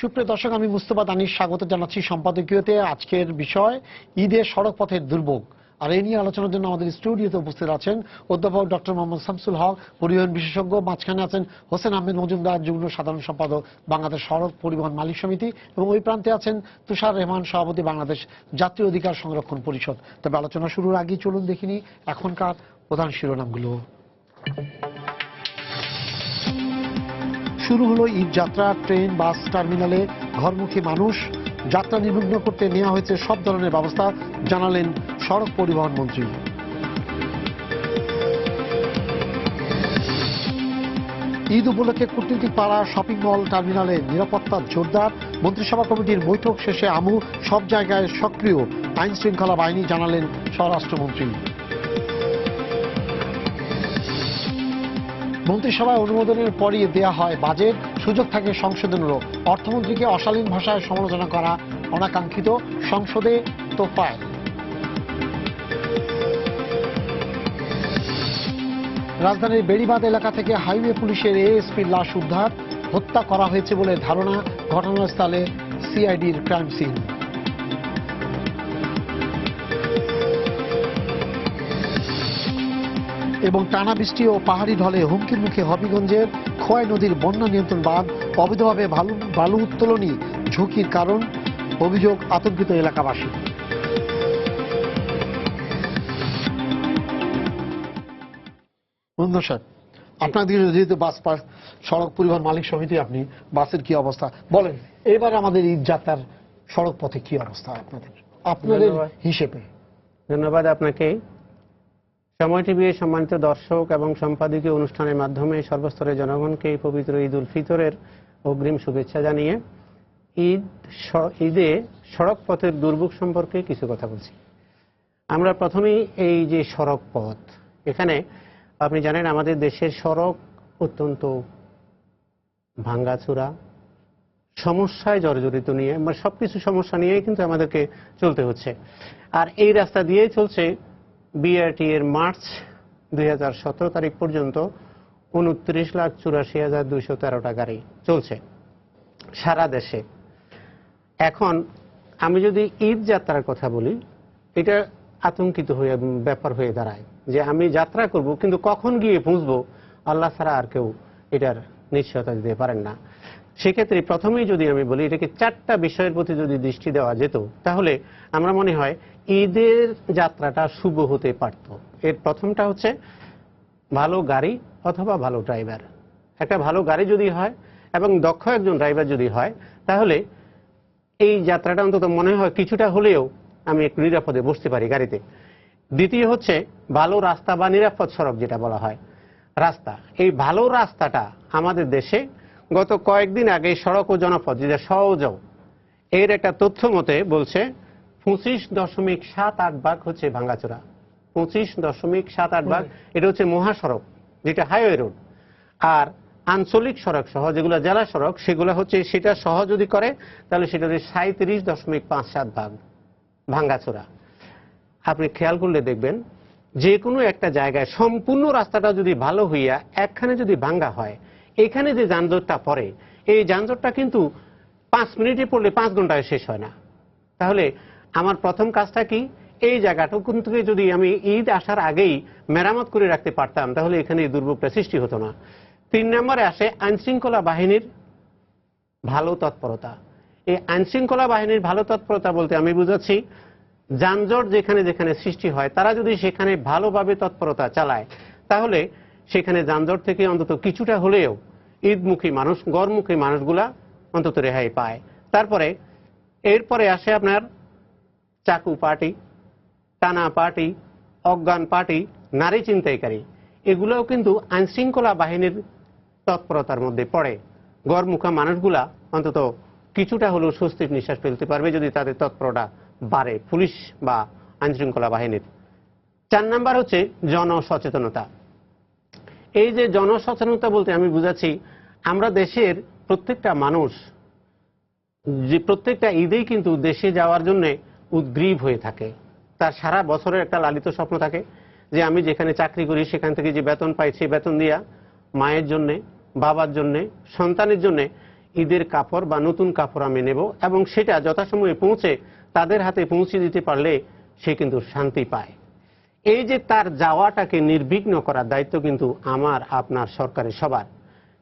সুপ্রিয় দর্শক, আমি মুস্তফা দানিশ স্বাগত জানাচ্ছি সম্পাদকীয়তে। আজকের বিষয় ঈদের সড়ক পথের দুর্ভোগ, আর এই নিয়ে আলোচনার জন্য আমাদের স্টুডিওতে উপস্থিত আছেন অধ্যাপক ডক্টর মোহাম্মদ শামসুল হক, পরিবহন বিশেষজ্ঞ। মাঝখানে আছেন হোসেন আহমেদ মজুমদার, যুগ্ম সাধারণ সম্পাদক বাংলাদেশ সড়ক পরিবহন মালিক সমিতি, এবং ওই প্রান্তে আছেন তুষার রহমান, সভাপতি বাংলাদেশ যাত্রী অধিকার সংরক্ষণ পরিষদ। তবে আলোচনা শুরুর আগে চলুন দেখিনি এখনকার প্রধান শিরোনামগুলো। শুরু হলো ঈদ যাত্রা। ট্রেন, বাস টার্মিনালে ঘরমুখী মানুষ, যাত্রা নির্বিঘ্ন করতে নেওয়া হয়েছে সব ধরনের ব্যবস্থা, জানালেন সড়ক পরিবহন মন্ত্রী। ঈদ উপলক্ষে কূটনীতিক পাড়া, শপিং মল, টার্মিনালে নিরাপত্তা জোরদার। মন্ত্রিসভা কমিটির বৈঠক শেষে আমু সব জায়গায় সক্রিয় আইন শৃঙ্খলা বাহিনী, জানালেন স্বরাষ্ট্রমন্ত্রী। মন্ত্রিসভায় অনুমোদনের পরই দেয়া হয় বাজেট, সুযোগ থাকে সংশোধনেরও। অর্থমন্ত্রীকে অশালীন ভাষায় সমালোচনা করা অনাকাঙ্ক্ষিত, সংসদে তোফায়। রাজধানীর বেড়িবাঁধ এলাকা থেকে হাইওয়ে পুলিশের এএসপির লাশ উদ্ধার, হত্যা করা হয়েছে বলে ধারণা। ঘটনাস্থলে সিআইডির ক্রাইম সিন। এবং টানা বৃষ্টি ও পাহাড়ি ঢলে হুমকির মুখে হবিগঞ্জের খোয়াই নদীর বন্যা নিয়ন্ত্রণ বাঁধ, অবৈধভাবে বালু উত্তোলনই ঝুঁকির কারণ, অভিযোগ আতঙ্কিত এলাকাবাসী। আপনাদের যেহেতু বাস সড়ক পরিবহন মালিক সমিতি, আপনি বাসের কি অবস্থা বলেন, এবার আমাদের ঈদ যাত্রার সড়ক পথে কি অবস্থা আপনাদের হিসেবে? ধন্যবাদ আপনাকে। সময় টিভি সম্মানিত দর্শক এবং সম্পাদকীয় অনুষ্ঠানের মাধ্যমে সর্বস্তরের জনগণকে পবিত্র ঈদ উল ফিতরের অগ্রিম শুভেচ্ছা জানিয়ে ঈদে সড়ক পথের দুর্ভোগ সম্পর্কে কিছু কথা বলছি। আমরা প্রথমেই এই যে সড়ক পথ, এখানে আপনি জানেন আমাদের দেশের সড়ক অত্যন্ত ভাঙ্গাচোরা, সমস্যায় জর্জরিত নিয়ে, মানে সবকিছু সমস্যা নিয়েই কিন্তু আমাদেরকে চলতে হচ্ছে। আর এই রাস্তা দিয়েই চলছে বিআরটি এর মার্চ 2017 তারিখ পর্যন্ত 29,84,213টা গাড়ি চলছে সারা দেশে। এখন আমি যদি ঈদ যাত্রার কথা বলি, এটা আতঙ্কিত হয়ে ব্যাপার হয়ে দাঁড়ায় যে আমি যাত্রা করব, কিন্তু কখন গিয়ে পৌঁছবো আল্লাহ ছাড়া আর কেউ এটার নিশ্চয়তা দিতে পারেন না। সেক্ষেত্রে প্রথমেই যদি আমি বলি, এটাকে 4টা বিষয়ের প্রতি যদি দৃষ্টি দেওয়া যেত, তাহলে আমরা মনে হয় ঈদের যাত্রাটা শুভ হতে পারত। এর প্রথমটা হচ্ছে ভালো গাড়ি অথবা ভালো ড্রাইভার। একটা ভালো গাড়ি যদি হয় এবং দক্ষ একজন ড্রাইভার যদি হয়, তাহলে এই যাত্রাটা অন্তত মনে হয় কিছুটা হলেও আমি একটু নিরাপদে বসতে পারি গাড়িতে। দ্বিতীয় হচ্ছে ভালো রাস্তা বা নিরাপদ সড়ক যেটা বলা হয় রাস্তা। এই ভালো রাস্তাটা আমাদের দেশে গত কয়েকদিন আগে সড়ক ও জনপথ যেটা সহযোগ, এর একটা তথ্য মতে বলছে 25.78 ভাগ হচ্ছে ভাঙ্গাচোরা। 25.78 ভাগ এটা হচ্ছে মহাসড়ক, যেটা হাইওয়ে রোড। আর আঞ্চলিক সড়ক সহ যেগুলো জেলা সড়ক, সেগুলো হচ্ছে সেটা সহ যদি করে তাহলে সেটা 37.57 ভাগ ভাঙ্গাচোরা। আপনি খেয়াল করলে দেখবেন যে কোনো একটা জায়গায় সম্পূর্ণ রাস্তাটা যদি ভালো হইয়া একখানে যদি ভাঙ্গা হয়, এখানে যে যানজটটা পড়ে, এই যানজটটা কিন্তু 5 মিনিটে পড়লে 5 ঘন্টায় শেষ হয় না। তাহলে আমার প্রথম কাজটা কি, এই জায়গাটুকু থেকে যদি আমি ঈদ আসার আগেই মেরামত করে রাখতে পারতাম, তাহলে এখানে এই দুর্ভোগটা সৃষ্টি হতো না। 3 নম্বরে আসে আইনশৃঙ্খলা বাহিনীর ভালো তৎপরতা। এই আইনশৃঙ্খলা বাহিনীর ভালো তৎপরতা বলতে আমি বুঝাচ্ছি, যানজট যেখানে যেখানে সৃষ্টি হয়, তারা যদি সেখানে ভালোভাবে তৎপরতা চালায়, তাহলে সেখানে যানজট থেকে অন্তত কিছুটা হলেও ঈদমুখী মানুষ, গড়মুখী মানুষগুলা অন্তত রেহাই পায়। তারপরে এরপরে আসে আপনার চাকু পার্টি, টানা পার্টি, অজ্ঞান পার্টি, নারী ছিনতাইকারী। এগুলোও কিন্তু আইনশৃঙ্খলা বাহিনীর তৎপরতার মধ্যে পড়ে। গড়মুখা মানুষগুলা অন্তত কিছুটা হলেও স্বস্তির নিঃশ্বাস ফেলতে পারবে যদি তাদের তৎপরতা বাড়ে, পুলিশ বা আইনশৃঙ্খলা বাহিনীর। 4 নাম্বার হচ্ছে জনসচেতনতা। এই যে জনসচেতনতা বলতে আমি বুঝাচ্ছি, আমরা দেশের প্রত্যেকটা মানুষ যে প্রত্যেকটা ঈদেই কিন্তু দেশে যাওয়ার জন্য উদ্গ্রীব হয়ে থাকে। তার সারা বছরের একটা লালিত স্বপ্ন থাকে যে আমি যেখানে চাকরি করি সেখান থেকে যে বেতন পাই, সেই বেতন দিয়া মায়ের জন্যে, বাবার জন্যে, সন্তানের জন্যে ঈদের কাপড় বা নতুন কাপড় আমি নেব, এবং সেটা যথাসময়ে পৌঁছে তাদের হাতে পৌঁছে দিতে পারলে সে কিন্তু শান্তি পায়। এই যে তার যাওয়াটাকে নির্বিঘ্ন করার দায়িত্ব কিন্তু আমার, আপনার, সরকারের, সবার।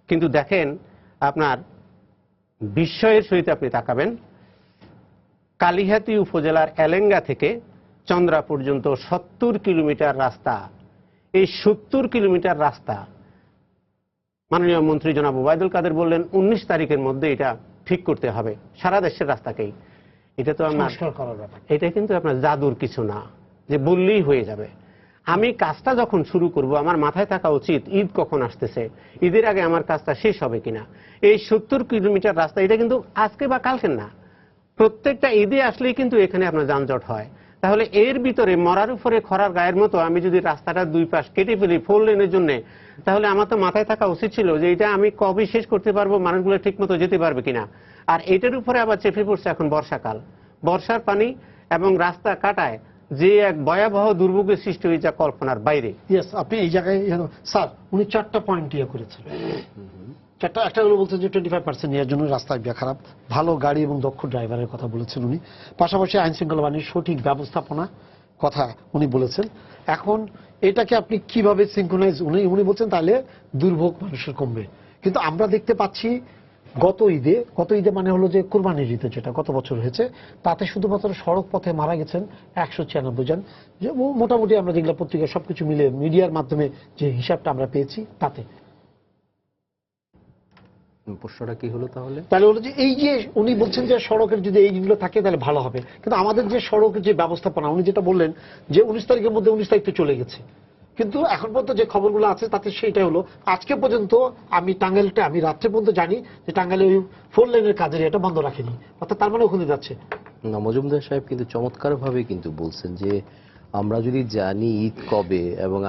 কিন্তু দেখেন, আপনার বিস্ময়ের সহিত আপনি তাকাবেন, কালিহাতী উপজেলার এলেঙ্গা থেকে চন্দ্রা পর্যন্ত 70 কিলোমিটার রাস্তা। এই 70 কিলোমিটার রাস্তা মাননীয় মন্ত্রী জনাব ওবায়দুল কাদের বললেন 19 তারিখের মধ্যে এটা ঠিক করতে হবে সারা দেশের রাস্তাকেই। এটা তো আমার, এটা কিন্তু আপনার জাদুর কিছু না যে বললেই হয়ে যাবে। আমি কাজটা যখন শুরু করব আমার মাথায় থাকা উচিত ঈদ কখন আসতেছে, ঈদের আগে আমার কাজটা শেষ হবে কিনা। এই 70 কিলোমিটার রাস্তা এটা কিন্তু আজকে বা কালকের না, প্রত্যেকটা ঈদে আসলেই কিন্তু এখানে আপনার যানজট হয়। তাহলে এর ভিতরে মরার উপরে খরার গায়ের মতো আমি যদি রাস্তাটা দুই পাশ কেটে ফেলি 4 লেনের জন্য, তাহলে আমার তো মাথায় থাকা উচিত ছিল যে এটা আমি কবে শেষ করতে পারবো, মানুষগুলো ঠিক মতো যেতে পারবে কিনা। আর এটার উপরে আবার চেপে পড়ছে এখন বর্ষাকাল, বর্ষার পানি এবং রাস্তা কাটায় যে এক ভয়াবহ দুর্ভোগের সৃষ্টি হয়ে যা কল্পনার বাইরে। ইয়েস, আপনি এই জায়গায় স্যার উনি 4টা পয়েন্ট করেছেন। একটা হলো বলছেন যে 25% এর জন্য রাস্তায় খারাপ, ভালো গাড়ি এবং দক্ষ ড্রাইভারের কথা বলেছেন উনি। পাশাপাশি আইন শৃঙ্খলা বাহিনীর সঠিক ব্যবস্থাপনা কথা উনি বলেছেন। এখন এটাকে আপনি কিভাবে সিনক্রোনাইজ, উনি বলছেন তাহলে দুর্ভোগ মানুষের কমবে। কিন্তু আমরা দেখতে পাচ্ছি গত ঈদে মানে হলো যে কোরবানির ঈদে যেটা গত বছর হয়েছে, তাতে শুধুমাত্র সড়ক পথে মারা গেছেন 196 জন। যে মোটামুটি আমরা যেগুলো পত্রিকায় সবকিছু মিলে মিডিয়ার মাধ্যমে যে হিসাবটা আমরা পেয়েছি তাতে। প্রশ্নটা কি হলো তাহলে হলো যে এই যে উনি বলছেন যে সড়কের যদি এইগুলো থাকে তাহলে ভালো হবে, কিন্তু আমাদের যে সড়কের যে ব্যবস্থাপনা উনি যেটা বললেন যে 19 তারিখের মধ্যে 19 তারিখ তো চলে গেছে, কিন্তু এখন পর্যন্ত যে খবরগুলো আছে তাতে সেইটাই হলো আজকে পর্যন্ত আমি রাত্রে পর্যন্ত জানি যে টাঙ্গাইলে ওই 4 লেনের কাজের এটা বন্ধ রাখেনি, অর্থাৎ তার মানে ওখানে যাচ্ছে না। মজুমদার সাহেব কিন্তু চমৎকারভাবে কিন্তু বলছেন যে আমরা যদি জানি ঈদ কবে, এবং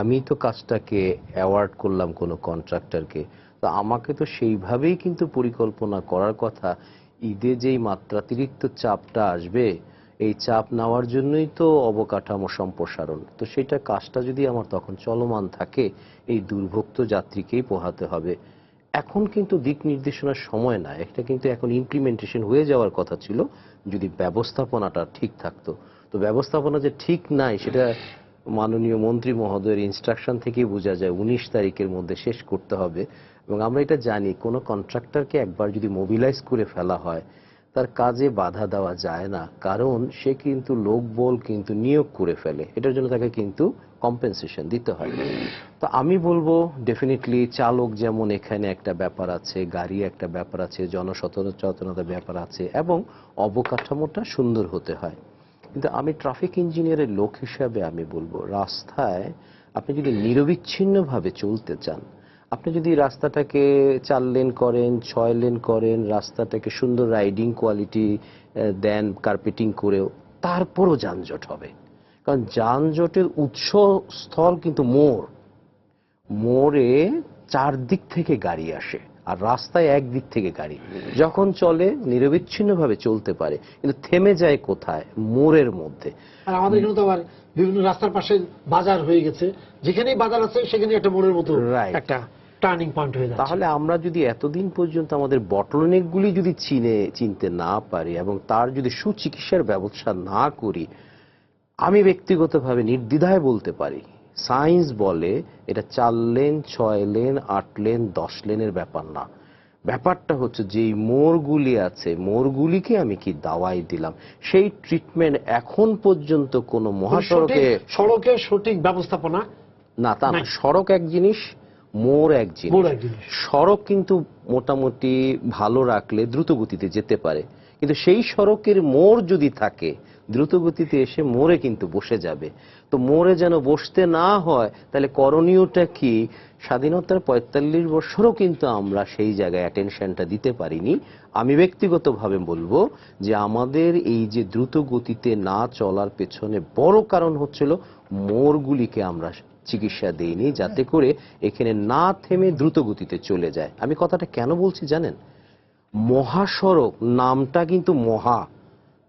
আমি তো কাজটাকে অ্যাওয়ার্ড করলাম কোনো কন্ট্রাক্টরকে, তো আমাকে তো সেইভাবেই কিন্তু পরিকল্পনা করার কথা। ঈদে যেই মাত্রাতিরিক্ত চাপটা আসবে, এই চাপ নেওয়ার জন্যই তো অবকাঠামো সম্প্রসারণ, তো সেটা কাজটা যদি আমার তখন চলমান থাকে, এই দুর্ভোগ তো যাত্রীকেই পোহাতে হবে। এখন কিন্তু দিক নির্দেশনার সময় না, এটা কিন্তু এখন ইমপ্লিমেন্টেশন হয়ে যাওয়ার কথা ছিল যদি ব্যবস্থাপনাটা ঠিক থাকতো। তো ব্যবস্থাপনা যে ঠিক নাই সেটা মাননীয় মন্ত্রী মহোদয়ের ইনস্ট্রাকশন থেকেই বোঝা যায় 19 তারিখের মধ্যে শেষ করতে হবে। এবং আমরা এটা জানি কোনো কন্ট্রাক্টরকে একবার যদি মোবিলাইজ করে ফেলা হয় তার কাজে বাধা দেওয়া যায় না, কারণ সে কিন্তু লোকবল কিন্তু নিয়োগ করে ফেলে, এটার জন্য তাকে কিন্তু কম্পেনসেশন দিতে হয়। তো আমি বলবো ডেফিনেটলি চালক যেমন এখানে একটা ব্যাপার আছে, গাড়ি একটা ব্যাপার আছে, জনসচেতনতার ব্যাপার আছে, এবং অবকাঠামোটা সুন্দর হতে হয়। কিন্তু আমি ট্রাফিক ইঞ্জিনিয়ারের লোক হিসাবে আমি বলবো রাস্তায় আপনি যদি নিরবিচ্ছিন্নভাবে চলতে চান, আপনি যদি রাস্তাটাকে 4 লেন করেন, 6 লেন করেন, রাস্তাটাকে সুন্দর রাইডিং কোয়ালিটি দেন কার্পেটিং করেও, তারপরও যানজট হবে। কারণ যানজটের উৎসস্থল কিন্তু মোড়ে 4 দিক থেকে গাড়ি আসে, আর রাস্তায় 1 দিক থেকে গাড়ি যখন চলে নিরবিচ্ছিন্নভাবে চলতে পারে, কিন্তু থেমে যায় কোথায়? মোড়ের মধ্যে। আর আমাদের এখানে তো আবার বিভিন্ন রাস্তার পাশে বাজার হয়ে গেছে, যেখানেই বাজার আছে সেখানে একটা মোড়ের মতো একটা টার্নিং পয়েন্ট হয়ে যাচ্ছে। তাহলে আমরা যদি এতদিন পর্যন্ত আমাদের বটলনেকগুলি যদি চিনতে না পারি এবং তার যদি সুচিকিৎসার ব্যবস্থা না করি, আমি ব্যক্তিগতভাবে নির্দ্বিধায় বলতে পারি সায়েন্স বলে এটা 4 লেন, 6 লেন, 8 লেন, 10 লেনের ব্যাপার না। ব্যাপারটা হচ্ছে যেই মোড়গুলি আছে, মোড়গুলিকে আমি কি দাওয়াই দিলাম, সেই ট্রিটমেন্ট এখন পর্যন্ত কোনো সড়কে সঠিক ব্যবস্থাপনা না। তা না, সড়ক এক জিনিস, মোড় এক জিনিস। সড়ক কিন্তু মোটামুটি ভালো রাখলে দ্রুত গতিতে যেতে পারে, কিন্তু সেই সড়কের মোড় যদি থাকে দ্রুত গতিতে এসে মোড়ে কিন্তু বসে যাবে। তো মোড়ে যেন বসতে না হয়, তাহলে করণীয়টা কি? স্বাধীনতার 45 বছরও কিন্তু আমরা সেই জায়গায় অ্যাটেনশনটা দিতে পারিনি। আমি ব্যক্তিগতভাবে বলবো যে আমাদের এই যে দ্রুত গতিতে না চলার পেছনে বড় কারণ হচ্ছিল মোড়গুলিকে আমরা চিকিৎসা দেইনি, যাতে করে এখানে না থেমে দ্রুত গতিতে চলে যায়। আমি কথাটা কেন বলছি জানেন? মহাসড়ক নামটা কিন্তু মহা,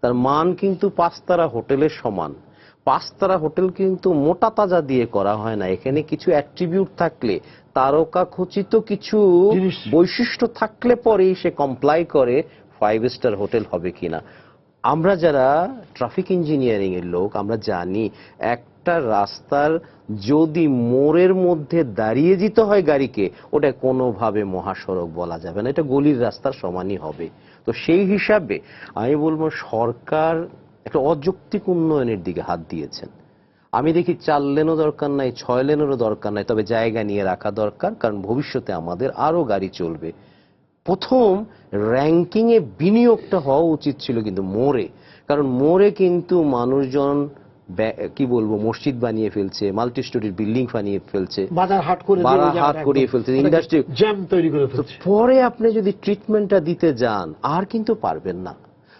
তার মান কিন্তু 5 তারা হোটেলের সমান। পাঁচতারা হোটেল কিন্তু মোটা তাজা দিয়ে করা হয় না, এখানে কিছু অ্যাট্রিবিউট থাকলে, তারকা খচিত কিছু জিনিস। বৈশিষ্ট্য থাকলে পরেই সে কমপ্লাই করে 5 স্টার হোটেল হবে কিনা। আমরা যারা ট্রাফিক ইঞ্জিনিয়ারিং এর লোক, আমরা জানি একটা রাস্তার যদি মোড়ের মধ্যে দাঁড়িয়ে যেতে হয় গাড়িকে, ওটা কোনোভাবে মহাসড়ক বলা যাবে না, এটা গলির রাস্তার সমানই হবে। তো সেই হিসাবে আমি বলবো সরকার একটা অযৌক্তিক উন্নয়নের দিকে হাত দিয়েছেন। আমি দেখি 4 লেনও দরকার নাই, 6 লেনেরও দরকার নাই, তবে জায়গা নিয়ে রাখা দরকার, কারণ ভবিষ্যতে আমাদের আরো গাড়ি চলবে। প্রথম র্যাঙ্কিং এ বিনিয়োগটা হওয়া উচিত ছিল কিন্তু মোড়ে, কারণ মোড়ে কিন্তু মানুষজন কি বলবো মসজিদ বানিয়ে ফেলছে, মাল্টি স্টোরির বিল্ডিং বানিয়ে ফেলছে, বাজার হাট করে করিয়ে ফেলছে, ইন্ডাস্ট্রি জ্যাম তৈরি করে ফেলছে। পরে আপনি যদি ট্রিটমেন্টটা দিতে যান আর কিন্তু পারবেন না।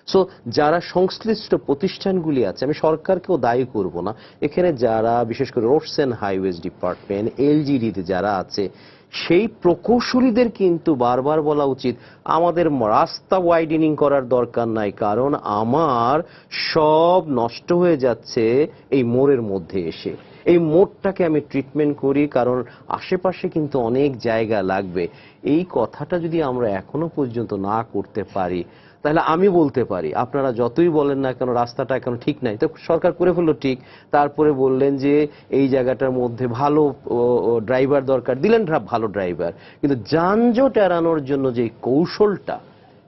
সো যারা সংশ্লিষ্ট প্রতিষ্ঠানগুলি আছে, আমি সরকারকেও দায়ী করব না, এখানে যারা বিশেষ করে রোডস এন্ড হাইওয়েজ ডিপার্টমেন্ট, এলজিডিতে যারা আছে, সেই প্রকৌশলীদের কিন্তু বারবার বলা উচিত আমাদের রাস্তা ওয়াইডেনিং করার দরকার নাই, কারণ আমার সব নষ্ট হয়ে যাচ্ছে এই মোড়ের মধ্যে এসে। এই মোড়টাকে আমি ট্রিটমেন্ট করি, কারণ আশেপাশে কিন্তু অনেক জায়গা লাগবে। এই কথাটা যদি আমরা এখনো পর্যন্ত না করতে পারি, তাহলে আমি বলতে পারি আপনারা যতই বলেন না কেন রাস্তাটা এখন ঠিক নাই, তো সরকার করে ফেললো ঠিক, তারপরে বললেন যে এই জায়গাটার মধ্যে ভালো ড্রাইভার দরকার, দিলেন ভালো ড্রাইভার, কিন্তু যানজট এড়ানোর জন্য যে কৌশলটা,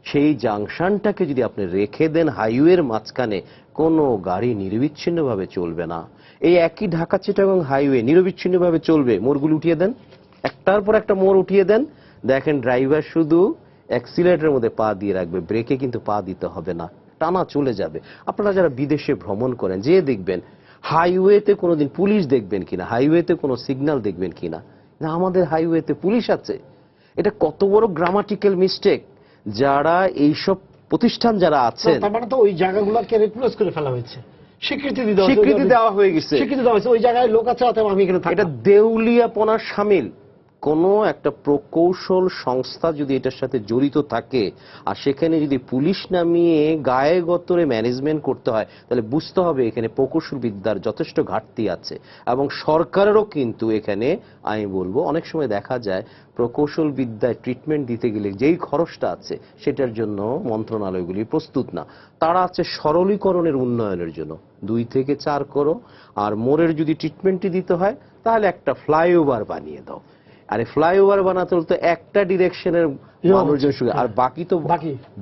সেই জাংশনটাকে যদি আপনি রেখে দেন হাইওয়ের মাঝখানে, কোনো গাড়ি নিরবিচ্ছিন্নভাবে চলবে না। এই একই ঢাকা চিটাগং হাইওয়ে নিরবিচ্ছিন্নভাবে চলবে, মোড়গুলি উঠিয়ে দেন, একটার পর একটা মোড় উঠিয়ে দেন, দেখেন ড্রাইভার শুধু অ্যাক্সিলারেটরের মধ্যে পা দিয়ে রাখবে, ব্রেকে কিন্তু পা দিতে হবে না, টানা চলে যাবে। আপনারা যারা বিদেশে ভ্রমণ করেন, যে দেখবেন হাইওয়েতে কোনোদিন পুলিশ দেখবেন কিনা, হাইওয়েতে কোনো সিগন্যাল দেখবেন কিনা, না আমাদের হাইওয়েতে পুলিশ আছে। এটা কত বড় গ্রামাটিক্যাল মিস্টেক। যারা এইসব প্রতিষ্ঠান যারা আছেন, তার মানে তো ওই জায়গাগুলোকে রিপ্লেস করে ফেলা হয়েছে, স্বীকৃতি দেওয়া হয়ে গেছে, স্বীকৃতি দেওয়া হয়েছে, ওই জায়গায় লোক আছে, অতএব আমি এখানে থাকি। এটা দেউলিয়াপনার শামিল। কোন একটা প্রকৌশল সংস্থা যদি এটার সাথে জড়িত থাকে, আর সেখানে যদি পুলিশ নামিয়ে গায়ে গতরে ম্যানেজমেন্ট করতে হয়, তাহলে বুঝতে হবে এখানে প্রকৌশল বিদ্যার যথেষ্ট ঘাটতি আছে। এবং সরকারেরও কিন্তু এখানে আমি বলবো অনেক সময় দেখা যায় প্রকৌশল বিদ্যায় ট্রিটমেন্ট দিতে গেলে যেই খরচটা আছে সেটার জন্য মন্ত্রণালয়গুলি প্রস্তুত না। তারা আছে সরলীকরণের উন্নয়নের জন্য 2 থেকে 4 করো, আর মোড়ের যদি ট্রিটমেন্টটি দিতে হয় তাহলে একটা ফ্লাইওভার বানিয়ে দাও। আরে ফ্লাইওভার বানাতে হলে তো একটা ডিরেকশনের মানুষজন শুধু, আর বাকি তো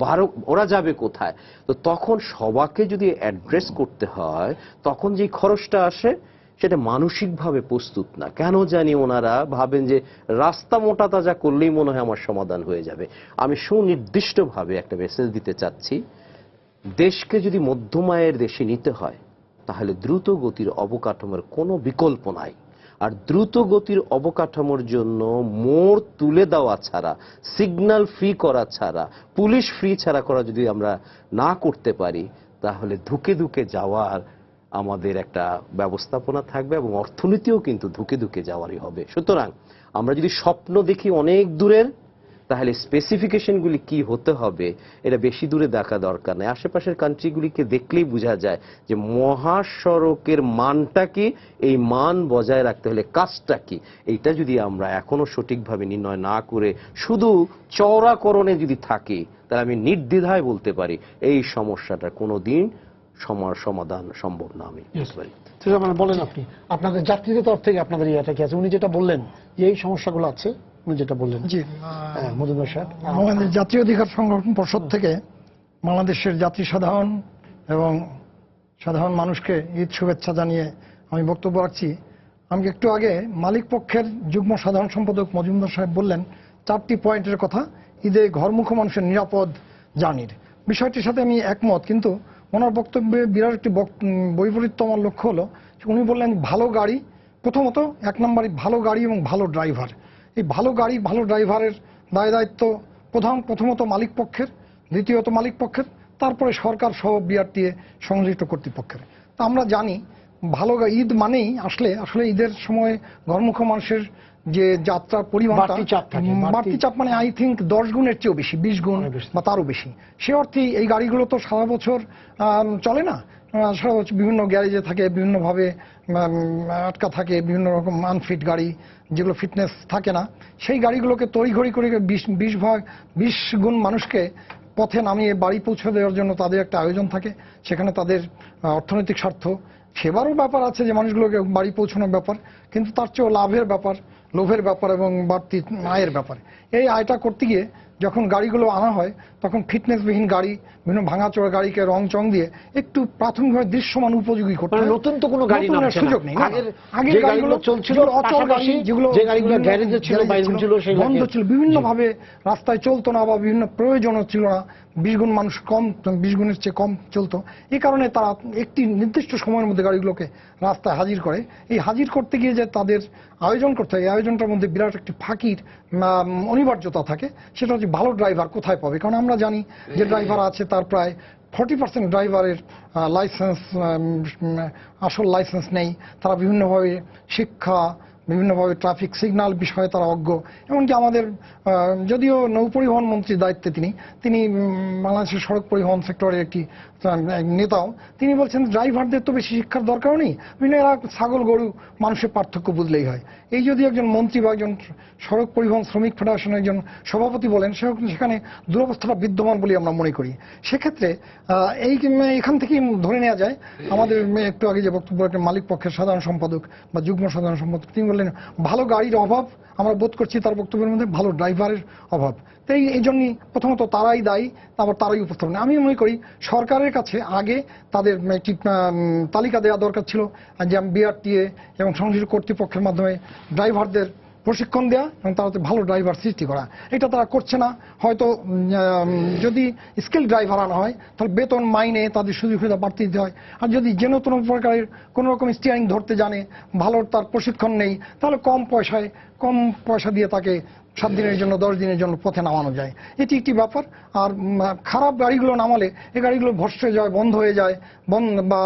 12 ওরা যাবে কোথায়? তো তখন সবাইকে যদি অ্যাড্রেস করতে হয়, তখন যে খরচটা আসে সেটা মানসিকভাবে প্রস্তুত না। কেন জানি ওনারা ভাবেন যে রাস্তা মোটা তাজা করলেই মনে হয় আমার সমাধান হয়ে যাবে। আমি সুনির্দিষ্টভাবে একটা মেসেজ দিতে চাচ্ছি, দেশকে যদি মধ্যম আয়ের দেশে নিতে হয় তাহলে দ্রুত গতির অবকাঠামোর কোনো বিকল্প নাই। আর দ্রুত গতির অবকাঠামোর জন্য মোড় তুলে দেওয়া ছাড়া, সিগন্যাল ফ্রি করা ছাড়া, পুলিশ ফ্রি ছাড়া করা যদি আমরা না করতে পারি, তাহলে ধুকে ধুকে যাওয়ার আমাদের একটা ব্যবস্থাপনা থাকবে এবং অর্থনীতিও কিন্তু ধুকে ধুকে যাওয়ারই হবে। সুতরাং আমরা যদি স্বপ্ন দেখি অনেক দূরের, তাহলে স্পেসিফিকেশনগুলি কি হতে হবে এটা বেশি দূরে দেখা দরকার নেই। আশেপাশের কান্ট্রিগুলিকে দেখলেই বোঝা যায় যে মহাসড়কের মানটা কি, এই মান বজায় রাখতে হলে কাজটা কি। এইটা যদি আমরা এখনো সঠিকভাবে নির্ণয় না করে শুধু চওড়াকরণে যদি থাকি, তাহলে আমি নির্দ্বিধায় বলতে পারি এই সমস্যাটা কোনোদিন সমাধান সম্ভব না। আমি বলতে পারি। বলেন আপনি আপনাদের যাত্রীদের তরফ থেকে আপনাদের ইয়েটা কি আছে? উনি যেটা বললেন যে এই সমস্যাগুলো আছে, উনি যেটা বললেন। জি, মজুমদার সাহেব, আমাদের জাতীয় অধিকার সংরক্ষণ পর্ষদ থেকে বাংলাদেশের যাত্রী সাধারণ এবং সাধারণ মানুষকে ঈদ শুভেচ্ছা জানিয়ে আমি বক্তব্য রাখছি। আমি একটু আগে মালিক পক্ষের যুগ্ম সাধারণ সম্পাদক মজুমদার সাহেব বললেন 4টি পয়েন্টের কথা ঈদে ঘরমুখো মানুষের নিরাপদ জার্নির বিষয়টির সাথে আমি একমত, কিন্তু ওনার বক্তব্যে বিরাট একটি বৈপরীত্য আমার লক্ষ্য হলো। উনি বললেন ভালো গাড়ি, প্রথমত 1 নম্বরে ভালো গাড়ি এবং ভালো ড্রাইভার। এই ভালো গাড়ি ভালো ড্রাইভারের দায় দায়িত্ব প্রথমত মালিক পক্ষের, দ্বিতীয়ত মালিক পক্ষের, তারপরে সরকার সহ বিআরটিএ সংশ্লিষ্ট কর্তৃপক্ষের। তা আমরা জানি ভালো ঈদ মানেই আসলে ঈদের সময় ঘরমুখো মানুষের যে যাত্রার পরিমাণটা বাড়তি চাপ, মানে আই থিঙ্ক 10 গুণের চেয়েও বেশি, 20 গুণ বা তারও বেশি। সে অর্থে এই গাড়িগুলো তো সারা বছর চলে না, সেটা হচ্ছে বিভিন্ন গ্যারেজে থাকে, বিভিন্নভাবে আটকা থাকে, বিভিন্ন রকম আনফিট গাড়ি, যেগুলো ফিটনেস থাকে না, সেই গাড়িগুলোকে তড়িঘড়ি করে 20 গুণ মানুষকে পথে নামিয়ে বাড়ি পৌঁছে দেওয়ার জন্য তাদের একটা আয়োজন থাকে। সেখানে তাদের অর্থনৈতিক স্বার্থ, সেবারও ব্যাপার আছে যে মানুষগুলোকে বাড়ি পৌঁছানোর ব্যাপার, কিন্তু তার চেয়েও লাভের ব্যাপার, লোভের ব্যাপার এবং বাড়তি আয়ের ব্যাপার। এই আয়টা করতে গিয়ে যখন গাড়িগুলো আনা হয় তখন ফিটনেসবিহীন গাড়ি, বিভিন্ন ভাঙাচোরা গাড়িকে রং চং দিয়ে একটু প্রাথমিকভাবে দৃশ্যমান উপযোগী করতে হয়। নতুন তো কোনো গাড়ি নতুনের নামছে না। সুযোগ নেই। আগের যে গাড়িগুলো চলছিল অচল গাড়ি, যেগুলো যে গাড়িগুলো গ্যারেজে ছিল, বাইরে ছিল, সেই বন্ধ ছিল, বিভিন্নভাবে রাস্তায় চলতো না বা বিভিন্ন প্রয়োজনও ছিল না, 20 গুণ মানুষ কম, 20 গুণের চেয়ে কম চলতো। এই কারণে তারা একটি নির্দিষ্ট সময়ের মধ্যে গাড়িগুলোকে রাস্তায় হাজির করে। এই হাজির করতে গিয়ে যে তাদের আয়োজন করতে হয়, এই আয়োজনটার মধ্যে বিরাট একটি ফাঁকির অনিবার্যতা থাকে। সেটা হচ্ছে ভালো ড্রাইভার কোথায় পাবে। কারণ আমরা জানি যে ড্রাইভার আছে তার প্রায় 40% ড্রাইভারের লাইসেন্স, আসল লাইসেন্স নেই। তারা বিভিন্নভাবে শিক্ষা, বিভিন্নভাবে ট্রাফিক সিগন্যাল বিষয়ে তারা অজ্ঞ। এমনকি আমাদের যদিও নৌ পরিবহন মন্ত্রীর দায়িত্বে তিনি বাংলাদেশের সড়ক পরিবহন সেক্টরের একটি নেতাও, তিনি বলছেন ড্রাইভারদের তো বেশি শিক্ষার দরকার নেই, এরা ছাগল গরু, মানুষের পার্থক্য বুঝলেই হয়। এই যদি একজন মন্ত্রী বা একজন সড়ক পরিবহন শ্রমিক ফেডারেশনের একজন সভাপতি বলেন, সেখানে দুরবস্থাটা বিদ্যমান বলে আমরা মনে করি। সেক্ষেত্রে এখান থেকেই ধরে নেওয়া যায়, আমাদের একটু আগে যে বক্তব্য একটা মালিক পক্ষের সাধারণ সম্পাদক বা যুগ্ম সাধারণ সম্পাদক তিনি বললেন ভালো গাড়ির অভাব আমরা বোধ করছি, তার বক্তব্যের মধ্যে ভালো ড্রাইভারের অভাব। তাই এই জন্যই প্রথমত তারাই দায়ী, আবার তারাই উপস্থাপন। আমি মনে করি সরকারের কাছে আগে তাদের একটি তালিকা দেওয়া দরকার ছিল, যে বিআরটিএ এবং সংশ্লিষ্ট কর্তৃপক্ষের মাধ্যমে ড্রাইভারদের প্রশিক্ষণ দেওয়া এবং তাদের ভালো ড্রাইভার সৃষ্টি করা। এটা তারা করছে না। হয়তো যদি স্কিল ড্রাইভার আনা হয় তাহলে বেতন মাইনে তাদের সুযোগ সুবিধা বাড়তে দিতে হয়। আর যদি যেন কোনো প্রকারের কোনো রকম স্টিয়ারিং ধরতে জানে, ভালো তার প্রশিক্ষণ নেই, তাহলে কম পয়সা দিয়ে তাকে 7 দিনের জন্য 10 দিনের জন্য পথে নামানো যায়। এটি একটি ব্যাপার। আর খারাপ গাড়িগুলো নামালে এই গাড়িগুলো ভস্ম হয়ে যায়, বন্ধ হয়ে যায়, বা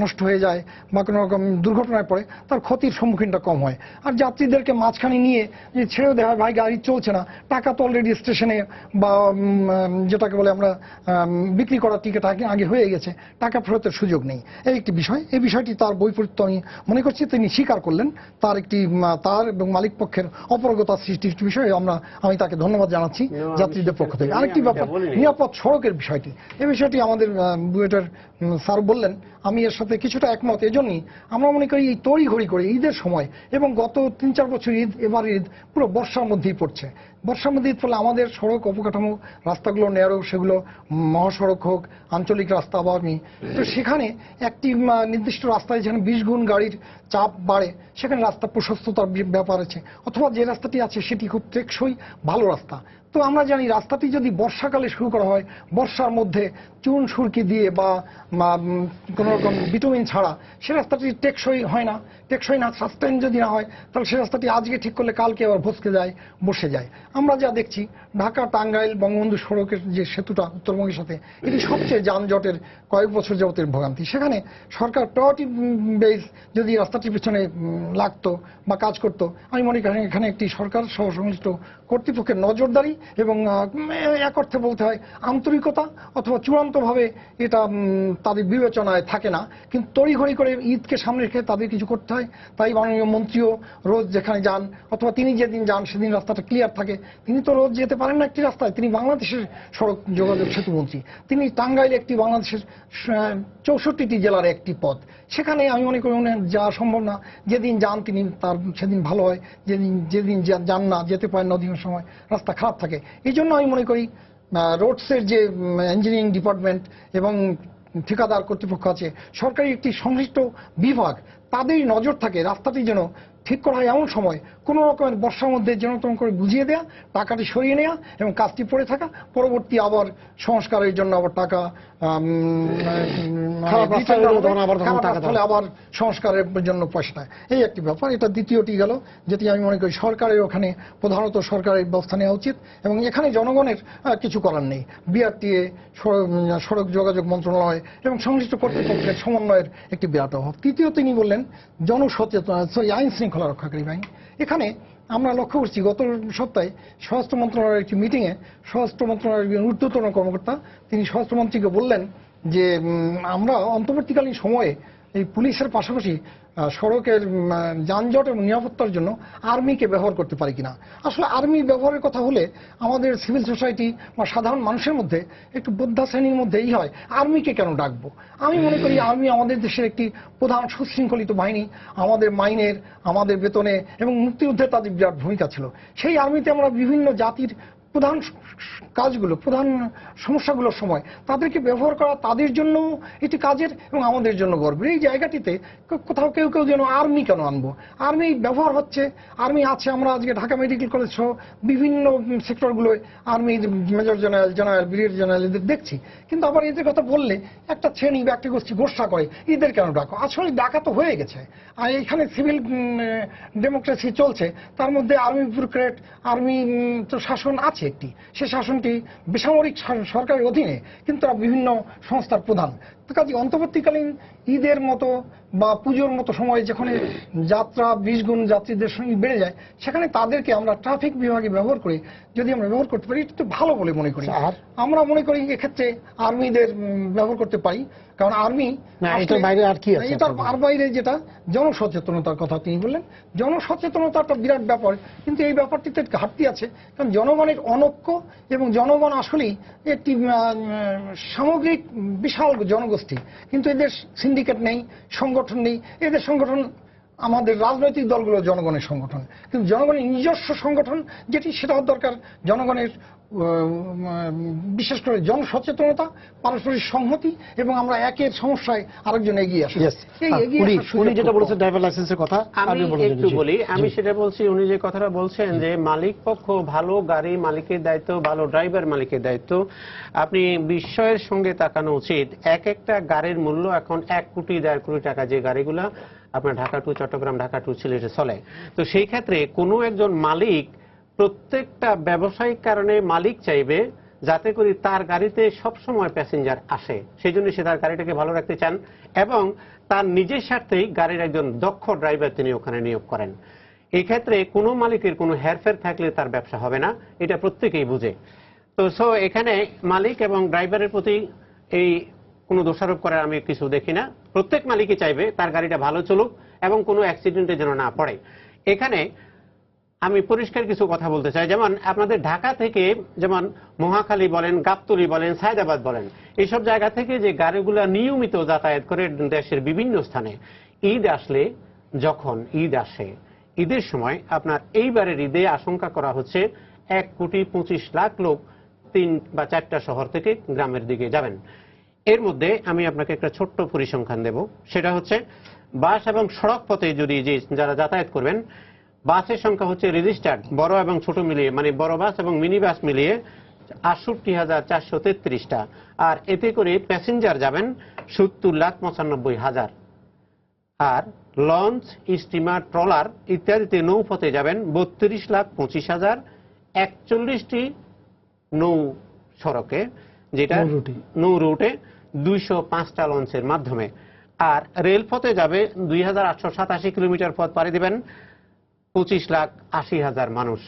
নষ্ট হয়ে যায় বা কোনো রকম দুর্ঘটনায় পড়ে, তার ক্ষতির সম্মুখীনটা কম হয়। আর যাত্রীদেরকে মাঝখানে নিয়ে যে ছেড়েও দেওয়া হয়, ভাই গাড়ি চলছে না, টাকা তো অলরেডি স্টেশনে বা যেটাকে বলে আমরা বিক্রি করার টিকিট আগে হয়ে গেছে, টাকা ফেরতের সুযোগ নেই। এই একটি বিষয়। এই বিষয়টি তার বৈপরীত্য আমি মনে করছি তিনি স্বীকার করলেন। তার এবং মালিক পক্ষের অপারগতা সৃষ্টির বিষয়ে আমি তাকে ধন্যবাদ জানাচ্ছি যাত্রীদের পক্ষ থেকে। আরেকটি ব্যাপার নিরাপদ সড়কের বিষয়টি, এই বিষয়টি আমাদের বুয়েটের স্যার বললেন, আমি এর সাথে কিছুটা একমত। এজন্যই আমরা মনে করি এই তড়িঘড়ি করে ঈদের সময় এবং গত 3-4 বছর ঈদ, এবার ঈদ পুরো বর্ষার মধ্যেই পড়ছে। বর্ষার মধ্যে ঈদ ফলে আমাদের সড়ক অবকাঠামো, রাস্তাগুলো ন্যারো, সেগুলো মহাসড়ক হোক, আঞ্চলিক রাস্তা বা তো সেখানে একটি নির্দিষ্ট রাস্তায় যেখানে 20 গুণ গাড়ির চাপ বাড়ে, সেখানে রাস্তা প্রশস্ততার ব্যাপার আছে, অথবা যে রাস্তাটি আছে সেটি খুব টেকসই ভালো রাস্তা। তো আমরা জানি রাস্তাটি যদি বর্ষাকালে শুরু করা হয়, বর্ষার মধ্যে চুন সুরকি দিয়ে বা কোনো রকম ভিটামিন ছাড়া, সে রাস্তাটি টেকসই হয় না। টেকসই না, সাস্টেন যদি না হয়, তাহলে সে রাস্তাটি আজকে ঠিক করলে কালকে আবার ভসকে যায়, বসে যায়। আমরা যা দেখছি ঢাকা টাঙ্গাইল বঙ্গবন্ধু সড়কের যে সেতুটা উত্তরবঙ্গের সাথে, এটি সবচেয়ে যানজটের কয়েক বছর যাবতের ভোগান্তি। সেখানে সরকার প্রায়োরিটি বেস যদি রাস্তাটির পিছনে লাগতো বা কাজ করতো, আমি মনে করি এখানে একটি সরকার সহ সংশ্লিষ্ট কর্তৃপক্ষের নজরদারি এবং এক অর্থে বলতে হয় আন্তরিকতা, অথবা চূড়ান্তভাবে এটা তাদের বিবেচনায় থাকে না, কিন্তু তড়িঘড়ি করে ঈদকে সামনে রেখে তাদের কিছু করতে হয়। তাই মাননীয় মন্ত্রীও রোজ যেখানে যান, অথবা তিনি যেদিন যান সেদিন রাস্তাটা ক্লিয়ার থাকে। তিনি তো রোজ যেতে পারেন না একটি রাস্তায়, তিনি বাংলাদেশের সড়ক যোগাযোগ সেতু মন্ত্রী। তিনি টাঙ্গাইল একটি বাংলাদেশের 64টি জেলার একটি পথ, সেখানে আমি মনে করি যাওয়া সম্ভব না। যেদিন যান তিনি, তার সেদিন ভালো হয়, যেদিন যান না, যেতে পারেন না, অধিকাংশ সময় রাস্তা খারাপ থাকে। এই জন্য আমি মনে করি রোডসের যে ইঞ্জিনিয়ারিং ডিপার্টমেন্ট এবং ঠিকাদার কর্তৃপক্ষ আছে, সরকারি একটি সংশ্লিষ্ট বিভাগ, তাদেরই নজর থাকে রাস্তাটি যেন ঠিক করা হয় এমন সময় কোনো রকমের বর্ষার মধ্যে যেন তেমন করে বুঝিয়ে দেয়া, টাকাটি সরিয়ে নেওয়া এবং কাজটি পড়ে থাকা, পরবর্তী আবার সংস্কারের জন্য আবার টাকা আবার সংস্কারের জন্য পয়সা নেয়। এই একটি ব্যাপার। এটা দ্বিতীয়টি গেল, যেটি আমি মনে করি সরকারের ওখানে প্রধানত সরকারের ব্যবস্থা নেওয়া উচিত এবং এখানে জনগণের কিছু করার নেই। বিআরটিএ, সড়ক যোগাযোগ মন্ত্রণালয় এবং সংশ্লিষ্ট কর্তৃপক্ষের সমন্বয়ের একটি বিরাট অভাব। তৃতীয় তিনি বললেন জনসচেতনতা, আইন শৃঙ্খলা রক্ষাকারী বাহিনী। এখানে আমরা লক্ষ্য করছি গত সপ্তাহে স্বরাষ্ট্র মন্ত্রণালয়ের একটি মিটিংয়ে স্বরাষ্ট্র মন্ত্রণালয়ের ঊর্ধ্বতন কর্মকর্তা তিনি স্বরাষ্ট্রমন্ত্রীকে বললেন যে আমরা অন্তর্বর্তীকালীন সময়ে এই পুলিশের পাশাপাশি সড়কের যানজট এবং নিরাপত্তার জন্য আর্মিকে ব্যবহার করতে পারি কিনা। আসলে আর্মি ব্যবহারের কথা হলে আমাদের সিভিল সোসাইটি বা সাধারণ মানুষের মধ্যে একটু বোদ্ধা শ্রেণীর মধ্যেই হয়, আর্মিকে কেন ডাকবো। আমি মনে করি আর্মি আমাদের দেশের একটি প্রধান সুশৃঙ্খলিত বাহিনী, আমাদের মাইনের, আমাদের বেতনে এবং মুক্তিযুদ্ধে তাদের বিরাট ভূমিকা ছিল। সেই আর্মিতে আমরা বিভিন্ন জাতির প্রধান কাজগুলো, প্রধান সমস্যাগুলোর সময় তাদেরকে ব্যবহার করা তাদের জন্য এটি কাজের এবং আমাদের জন্য গর্বের। এই জায়গাটিতে কোথাও কেউ কেউ যেন আর্মি কেন আনবো, আর্মি ব্যবহার হচ্ছে, আর্মি আছে। আমরা আজকে ঢাকা মেডিকেল কলেজ সহ বিভিন্ন সেক্টরগুলোয় army major general, general, brigadier general এদের দেখছি। কিন্তু আবার এদের কথা বললে একটা শ্রেণী বা একটা গোষ্ঠী গোষ্ঠা করে এদের কেন ডাকো। আসলে ডাকা তো হয়ে গেছে, আর এখানে সিভিল ডেমোক্রেসি চলছে, তার মধ্যে আর্মি ব্যুরোক্রেট, আর্মি তো শাসন আছে একটি, সে শাসনটি বেসামরিক সরকারের অধীনে, কিন্তু তারা বিভিন্ন সংস্থার প্রধান। কাজে অন্তর্বর্তীকালীন ঈদের মতো বা পুজোর মতো সময় যেখানে যাত্রা 20 গুণ যাত্রীদের সঙ্গে বেড়ে যায়, সেখানে তাদেরকে আমরা ট্রাফিক বিভাগে ব্যবহার করে যদি আমরা ব্যবহার করতে পারি, এটা তো ভালো বলে মনে করি। আর আমরা মনে করি এক্ষেত্রে আর্মিদের ব্যবহার করতে পারি, কারণ আর্মি এটার বাইরে আর কি আছে? এটার আর বাইরে যেটা জনসচেতনতার কথা তিনি বললেন, জনসচেতনতা একটা বিরাট ব্যাপার, কিন্তু এই ব্যাপারটিতে ঘাটতি আছে। কারণ জনগণের অনৈক্য এবং জনগণ আসলেই একটি সামগ্রিক বিশাল জনগোষ্ঠী, কিন্তু এদের সিন্ডিকেট নেই, সংগঠন নেই। এদের সংগঠন আমাদের রাজনৈতিক দলগুলো জনগণের সংগঠন, কিন্তু জনগণের নিজস্ব সংগঠন যেটি, সেটা হওয়ার দরকার জনগণের বিশেষ করে জনসচেতনতা, পারস্পরিক সংহতি এবং আমরা একের সমস্যায় আরেকজন এগিয়ে আসি। উনি যেটা বলেছেন ড্রাইভার লাইসেন্সের কথা, আমি একটু বলি। আমি সেটা বলছি, উনি যে কথাটা বলছেন যে মালিক পক্ষ ভালো গাড়ি মালিকের দায়িত্ব, ভালো ড্রাইভার মালিকের দায়িত্ব, আপনি বিস্ময়ের সঙ্গে তাকানো উচিত। এক একটা গাড়ির মূল্য এখন 1 কোটি 1.5 কোটি টাকা, যে গাড়িগুলা আপনার ঢাকা টু চট্টগ্রাম, ঢাকা টু সিলেটে চলে। তো সেই ক্ষেত্রে কোনো একজন মালিক প্রত্যেকটা ব্যবসায়িক কারণে মালিক চাইবে যাতে করে তার গাড়িতে সবসময় প্যাসেঞ্জার আসে, সেই জন্য সে তার গাড়িটাকে ভালো রাখতে চান এবং তার নিজের স্বার্থেই গাড়ির একজন দক্ষ ড্রাইভার তিনি ওখানে নিয়োগ করেন। এই ক্ষেত্রে কোনো মালিকের কোনো হেরফের থাকলে তার ব্যবসা হবে না, এটা প্রত্যেকেই বুঝে। তো এখানে মালিক এবং ড্রাইভারের প্রতি এই কোনো দোষারোপ করার আমি কিছু দেখি না। প্রত্যেক মালিকই চাইবে তার গাড়িটা ভালো চলুক এবং কোনো অ্যাক্সিডেন্টে যেন না পড়ে। এখানে আমি পরিষ্কার কিছু কথা বলতে চাই, যেমন আপনাদের ঢাকা থেকে যেমন মহাখালী বলেন, গাবতলী বলেন, সায়দাবাদ বলেন, এইসব জায়গা থেকে যে গাড়িগুলো নিয়মিত যাতায়াত করে দেশের বিভিন্ন স্থানে, ঈদ আসলে, যখন ঈদ আসে, ঈদের সময় আপনার এইবারের ঈদে আশঙ্কা করা হচ্ছে 1,25,00,000 লোক 3 বা 4টা শহর থেকে গ্রামের দিকে যাবেন। এর মধ্যে আমি আপনাকে একটা ছোট্ট পরিসংখ্যান দেব, সেটা হচ্ছে বাস এবং সড়ক পথে যদি যে যারা যাতায়াত করবেন, বাসের সংখ্যা হচ্ছে রেজিস্টার্ড বড় এবং ছোট মিলিয়ে, মানে বড় বাস এবং মিনি বাস মিলিয়ে 68,433টা, আর এতে করে প্যাসেঞ্জার যাবেন 70,95,000, আর লঞ্চ, স্টিমার, ট্রলার ইত্যাদিতে নৌপথে যাবেন 32,25,000, 41টি নৌ সড়কে, যেটা নৌ রুটে 205টা লঞ্চের মাধ্যমে, আর রেলপথে যাবে 2,887 কিলোমিটার পথ পাড়ি দেবেন 25,80,000 মানুষ।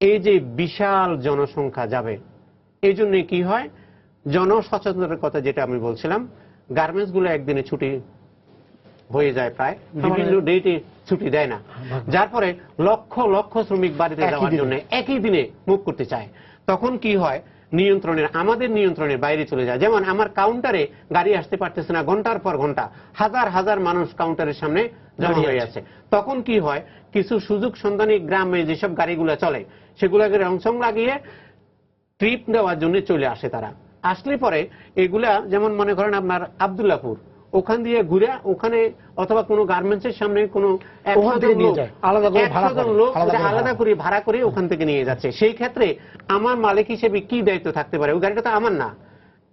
এই যে বিশাল জনসংখ্যা যাবে, এই জন্য কি হয়, জনসচেতনতার কথা যেটা আমি বলছিলাম, গার্মেন্টস গুলো একদিনে ছুটি হয়ে যায়, প্রায় বিভিন্ন ডেটে ছুটি দেয় না, যার ফলে লক্ষ লক্ষ শ্রমিক বাড়িতে যাওয়ার জন্য একই দিনে মুভ করতে চায়। তখন কি হয়, আমাদের নিয়ন্ত্রণের বাইরে চলে যায়। যেমন আমার কাউন্টারে গাড়ি আসতে পারতেছে না, ঘন্টার পর ঘন্টা হাজার হাজার মানুষ কাউন্টারের সামনে জমা হয়ে আছে। তখন কি হয়, কিছু সুযোগ সন্ধানী গ্রামে যেসব গাড়িগুলো চলে সেগুলোকে রংসং লাগিয়ে ট্রিপ দেওয়ার জন্য চলে আসে। তারা আসলে পরে এগুলা, যেমন মনে করেন আপনার আব্দুল্লাহপুর, ওখান দিয়ে ঘুরে ওখানে অথবা কোনো গার্মেন্টসের সামনে কোনো আলাদা করে ভাড়া করে ওখান থেকে নিয়ে যাচ্ছে। সেই ক্ষেত্রে আমার মালিক হিসেবে কি দায়িত্ব থাকতে পারে? ওই গাড়িটা তো আমার না,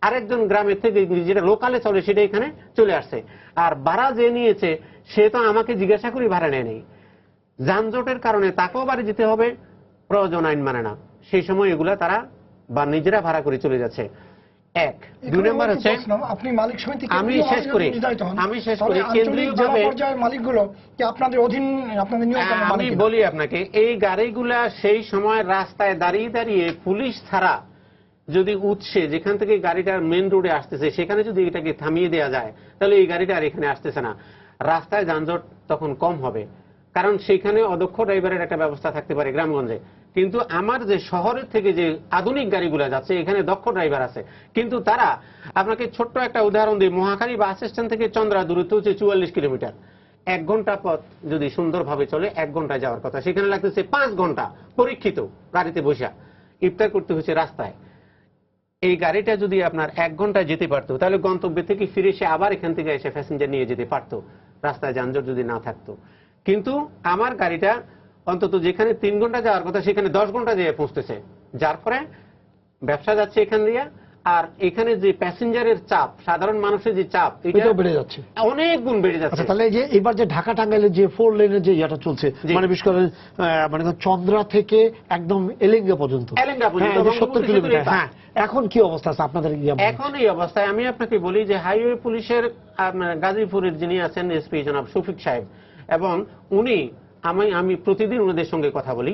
আরেকজন গ্রামের থেকে যেটা লোকালে চলে সেটা এখানে চলে আসছে, আর ভাড়া যে নিয়েছে সে তো আমাকে জিজ্ঞাসা করে ভাড়া নেয় নেই। যানজটের কারণে তাকেও বাড়ি যেতে হবে, প্রয়োজন আইন মানে না, সেই সময় এগুলা তারা বা নিজেরা ভাড়া করে চলে যাচ্ছে। এক, দুই নম্বর হচ্ছে, আপনি মালিক সমিতি, আমি শেষ করি কেন্দ্রীয়ভাবে মালিকগুলো কি আপনাদের অধীন, আপনাদের নিয়ন্ত্রণে? আমি বলি আপনাকে, এই গাড়িগুলা সেই সময় রাস্তায় দাঁড়িয়ে দাঁড়িয়ে পুলিশ ছাড়া যদি উৎসে যেখান থেকে গাড়িটা মেন রোডে আসতেছে সেখানে যদি এটাকে থামিয়ে দেওয়া যায়, তাহলে এই গাড়িটা আর এখানে আসতেছে না, রাস্তায় যানজট তখন কম হবে। কারণ সেখানে অদক্ষ ড্রাইভারের একটা ব্যবস্থা থাকতে পারে গ্রামগঞ্জে, কিন্তু আমার যে শহরের থেকে যে আধুনিক গাড়িগুলো যাচ্ছে এখানে দক্ষ ড্রাইভার আছে, কিন্তু তারা, আপনাকে ছোট্ট একটা উদাহরণ দিই, মহাখালী বাস স্ট্যান্ড থেকে চন্দ্রা দূরত্ব হচ্ছে 44 কিলোমিটার। 1 ঘন্টা পথ যদি সুন্দরভাবে চলে 1 ঘন্টায় যাওয়ার কথা, সেখানে লাগতেছে 5 ঘন্টা পরীক্ষিত গাড়িতে বসা, ইফতার করতে হচ্ছে রাস্তায়। এই গাড়িটা যদি আপনার 1 ঘন্টায় যেতে পারতো, তাহলে গন্তব্যে থেকে ফিরে এসে আবার এখান থেকে এসে প্যাসেঞ্জার নিয়ে যেতে পারতো, রাস্তায় যানজট যদি না থাকতো। কিন্তু আমার গাড়িটা অন্তত যেখানে 3 ঘন্টা যাওয়ার কথা সেখানে 10 ঘন্টা যেয়ে পৌঁছতেছে, যার ফলে ব্যবসা যাচ্ছে এখান দিয়ে। আর এখানে যে প্যাসেঞ্জারের চাপ, সাধারণ মানুষের যে চাপ, এটাও বেড়ে যাচ্ছে, অনেক গুণ বেড়ে যাচ্ছে। আচ্ছা, তাহলে এই যে এবার যে ঢাকা টাঙ্গাইলের যে 4 লেনের যে ইয়াটা চলছে, মানে বিশেষ করে মানে চন্দ্রা থেকে একদম এলেঙ্গা পর্যন্ত, হ্যাঁ, এই যে 70 কিলোমিটার, হ্যাঁ, এখন কি অবস্থা আছে আপনাদের? এখন এই অবস্থায় আমি আপনাকে বলি যে হাইওয়ে পুলিশের গাজীপুরের যিনি আছেন এসপি জনাব শফিক সাহেব, এবং উনি, আমি প্রতিদিন ওনাদের সঙ্গে কথা বলি,